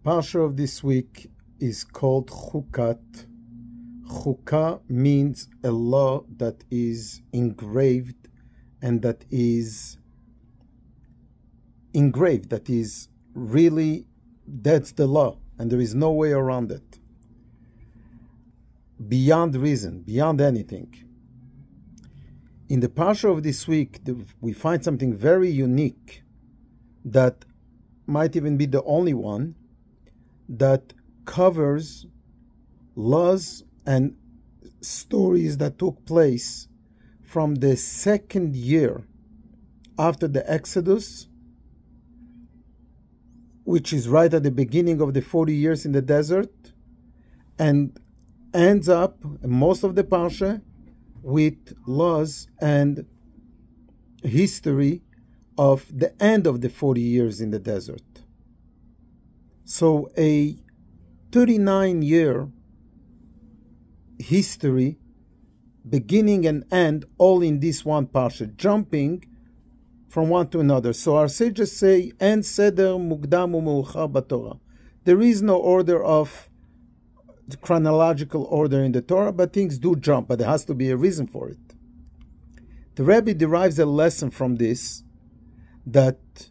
Parsha of this week is called Chukat. Chukah means a law that is engraved and that is engraved, that is really, that's the law, and there is no way around it. Beyond reason, beyond anything. In the Parsha of this week, we find something very unique that might even be the only one that covers laws and stories that took place from the second year after the Exodus, which is right at the beginning of the 40 years in the desert, and ends up, most of the Parsha, with laws and history of the end of the 40 years in the desert. So a 39-year history, beginning and end, all in this one Parsha, jumping from one to another. So our sages say, En seder mukdam u'meuchar b'Torah. There is no order of chronological order in the Torah, but things do jump, but there has to be a reason for it. The Rebbe derives a lesson from this, that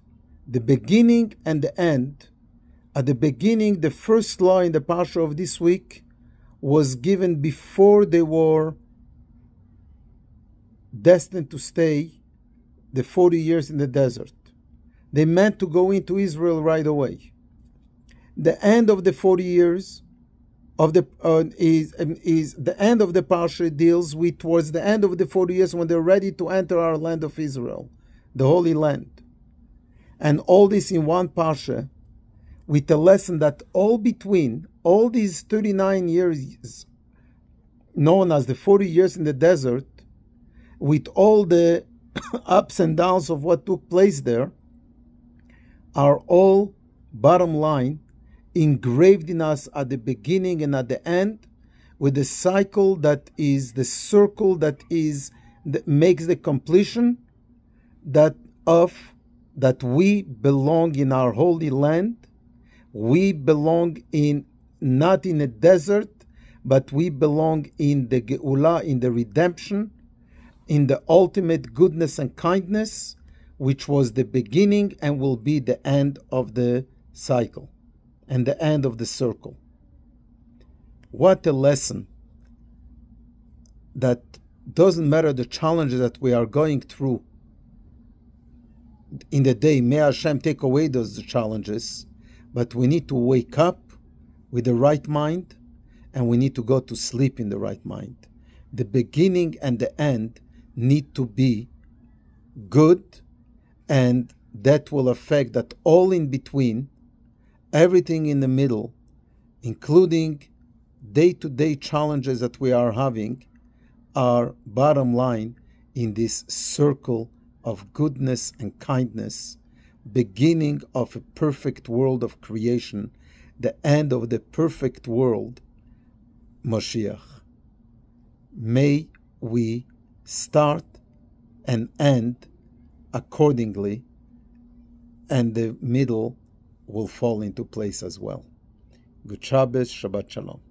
the beginning and the end, at the beginning, the first law in the Parsha of this week was given before they were destined to stay the 40 years in the desert. They meant to go into Israel right away. The end of the 40 years of the is the end of the Parsha deals with towards the end of the 40 years when they're ready to enter our land of Israel, the Holy Land. And all this in one Parsha, with the lesson that all between all these 39 years, known as the 40 years in the desert, with all the ups and downs of what took place there, are all, bottom line, engraved in us at the beginning and at the end, with the cycle that is the circle that makes the completion that we belong in our holy land. We belong not in a desert, but we belong in the Geula, in the redemption, in the ultimate goodness and kindness, which was the beginning and will be the end of the cycle and the end of the circle. What a lesson, that doesn't matter the challenges that we are going through in the day. May Hashem take away those challenges, but we need to wake up with the right mind, and we need to go to sleep in the right mind. The beginning and the end need to be good, and that will affect that all in between, everything in the middle, including day-to-day challenges that we are having, are bottom line in this circle of goodness and kindness, beginning of a perfect world of creation, the end of the perfect world, Moshiach. May we start and end accordingly, and the middle will fall into place as well. Good Shabbos, Shabbat Shalom.